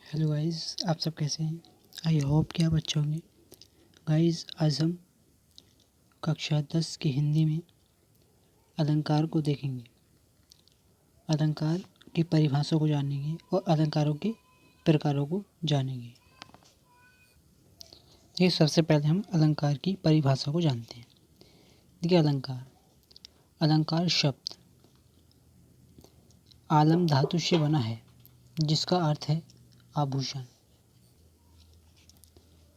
Hello guys, आप सब कैसे हैं। आई होप कि आप अच्छे होंगे। गाइस, आज हम कक्षा 10 की हिंदी में अलंकार को देखेंगे। अलंकार की परिभाषा को जानेंगे और अलंकारों के प्रकारों को जानेंगे। ये सबसे पहले हम अलंकार की परिभाषा को जानते हैं। देखिए, अलंकार शब्द आलम धातु से बना है, जिसका अर्थ है आभूषण।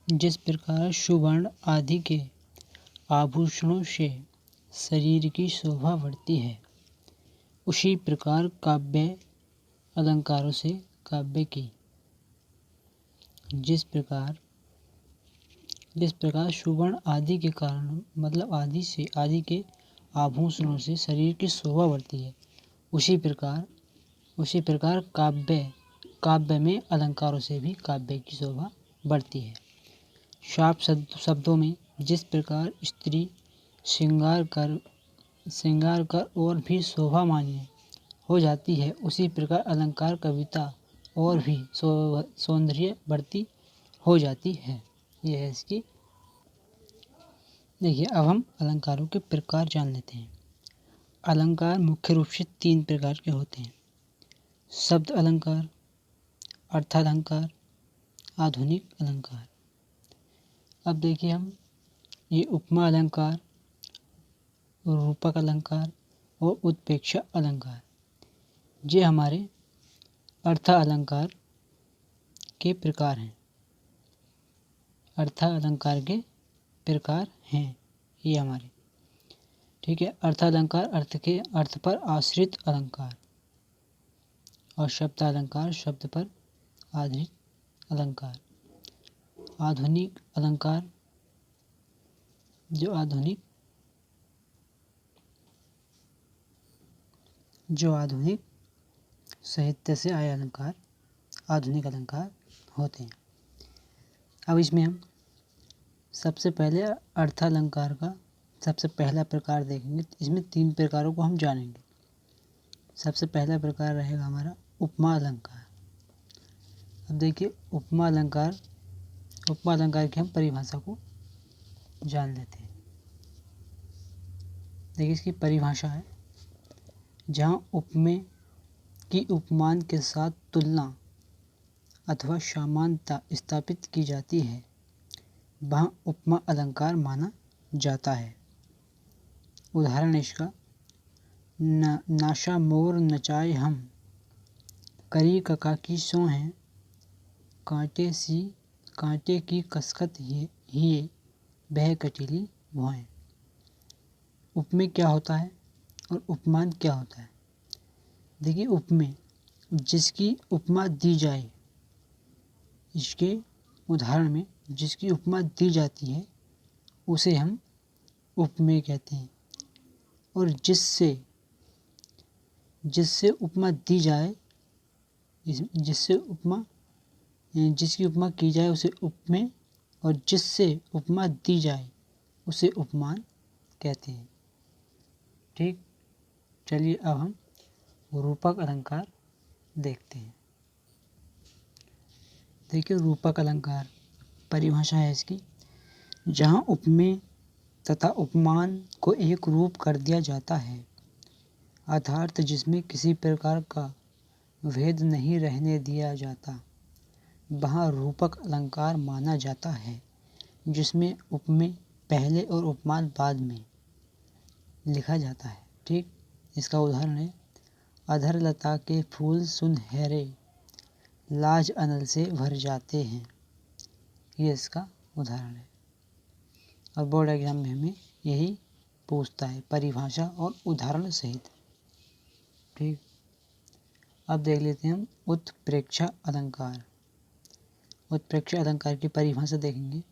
जिस प्रकार सुवर्ण आदि के आभूषणों से शरीर की शोभा बढ़ती है, उसी प्रकार काव्य अलंकारों से काव्य की जिस प्रकार सुवर्ण आदि के कारण मतलब आदि के आभूषणों से शरीर की शोभा बढ़ती है, उसी प्रकार काव्य में अलंकारों से भी काव्य की शोभा बढ़ती है। साफ शब्दों में जिस प्रकार स्त्री श्रृंगार कर और भी शोभामान्य हो जाती है, उसी प्रकार अलंकार कविता और भी सौंदर्य बढ़ती हो जाती है। यह है इसकी। देखिए, अब हम अलंकारों के प्रकार जान लेते हैं। अलंकार मुख्य रूप से 3 प्रकार के होते हैं: शब्द अलंकार, अर्थालंकार, आधुनिक अलंकार। अब देखिए, हम ये उपमा अलंकार, रूपक अलंकार और उत्प्रेक्षा अलंकार, ये हमारे अर्थ अलंकार के प्रकार हैं। अर्थ अलंकार के प्रकार हैं ये हमारे। ठीक है। अर्थ अलंकार अर्थ पर आश्रित अलंकार, और शब्द अलंकार शब्द पर आधारित अलंकार। आधुनिक अलंकार जो आधुनिक साहित्य से आए अलंकार आधुनिक अलंकार होते हैं। अब इसमें हम सबसे पहले अर्थालंकार का सबसे पहला प्रकार देखेंगे। इसमें 3 प्रकारों को हम जानेंगे। सबसे पहला प्रकार रहेगा हमारा उपमा अलंकार। अब देखिए, उपमा अलंकार की हम परिभाषा को जान लेते हैं। देखिए, इसकी परिभाषा है: जहाँ उपमेय की उपमान के साथ तुलना अथवा समानता स्थापित की जाती है, वहाँ उपमा अलंकार माना जाता है। उदाहरण इसका: नाशा मोर नचाए हम, करी कका की सो हैं, कांटे की कसकत हिये, बह कटीली भौएं। उपमेय क्या होता है और उपमान क्या होता है? देखिए, उपमेय जिसकी उपमा दी जाए, इसके उदाहरण में जिसकी उपमा दी जाती है उसे हम उपमेय कहते हैं। और जिससे उपमा दी जाए, जिसकी उपमा की जाए उसे उपमेय, और जिससे उपमा दी जाए उसे उपमान कहते हैं। ठीक। चलिए, अब हम रूपक अलंकार देखते हैं। देखिए, रूपक अलंकार परिभाषा है इसकी: जहाँ उपमेय तथा उपमान को एक रूप कर दिया जाता है, अर्थात जिसमें किसी प्रकार का भेद नहीं रहने दिया जाता, वहाँ रूपक अलंकार माना जाता है। जिसमें उपमेय पहले और उपमान बाद में लिखा जाता है। ठीक। इसका उदाहरण है: अधर लता के फूल सुनहरे, लाज अनल से भर जाते हैं। ये इसका उदाहरण है। और बोर्ड एग्जाम में हमें यही पूछता है, परिभाषा और उदाहरण सहित। ठीक। अब देख लेते हैं हम उत्प्रेक्षा अलंकार। उत्प्रेक्षा अलंकार की परिभाषा देखेंगे: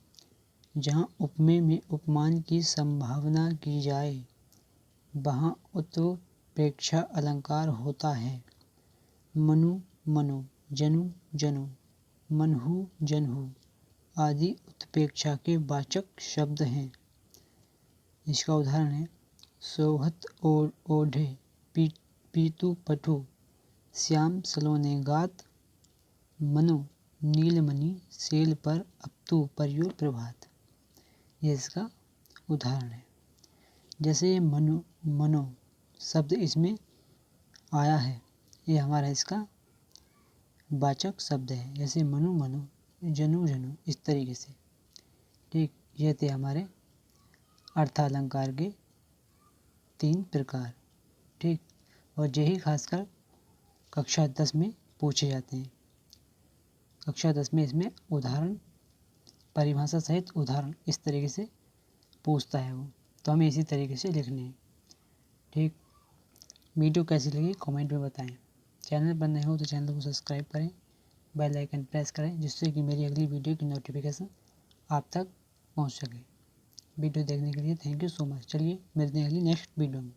जहाँ उपमेय में उपमान की संभावना की जाए, वहाँ उत्प्रेक्षा अलंकार होता है। मनु मनु, जनु जनु, मनहु जनहु आदि उत्प्रेक्षा के वाचक शब्द हैं। इसका उदाहरण है: सोहत ओढ़े, पीतू पटु, श्याम सलोने गात, मनु नीलमणि सेल पर अब तो परियो प्रभात, ये इसका उदाहरण है। जैसे मनो शब्द इसमें आया है, ये हमारा इसका वाचक शब्द है। जैसे मनु मनु, जनु जनु, इस तरीके से। ठीक, ये थे हमारे अर्थालंकार के 3 प्रकार। ठीक, और यही खासकर कक्षा 10 में पूछे जाते हैं। कक्षा 10 में इसमें उदाहरण, परिभाषा सहित उदाहरण इस तरीके से पूछता है वो, तो हमें इसी तरीके से लिखने हैं। ठीक, वीडियो कैसी लगी कमेंट में बताएं। चैनल पर नए हो तो चैनल को सब्सक्राइब करें, बेल आइकन प्रेस करें, जिससे कि मेरी अगली वीडियो की नोटिफिकेशन आप तक पहुंच सके। वीडियो देखने के लिए थैंक यू सो मच। चलिए मिलते हैं अगली नेक्स्ट वीडियो में।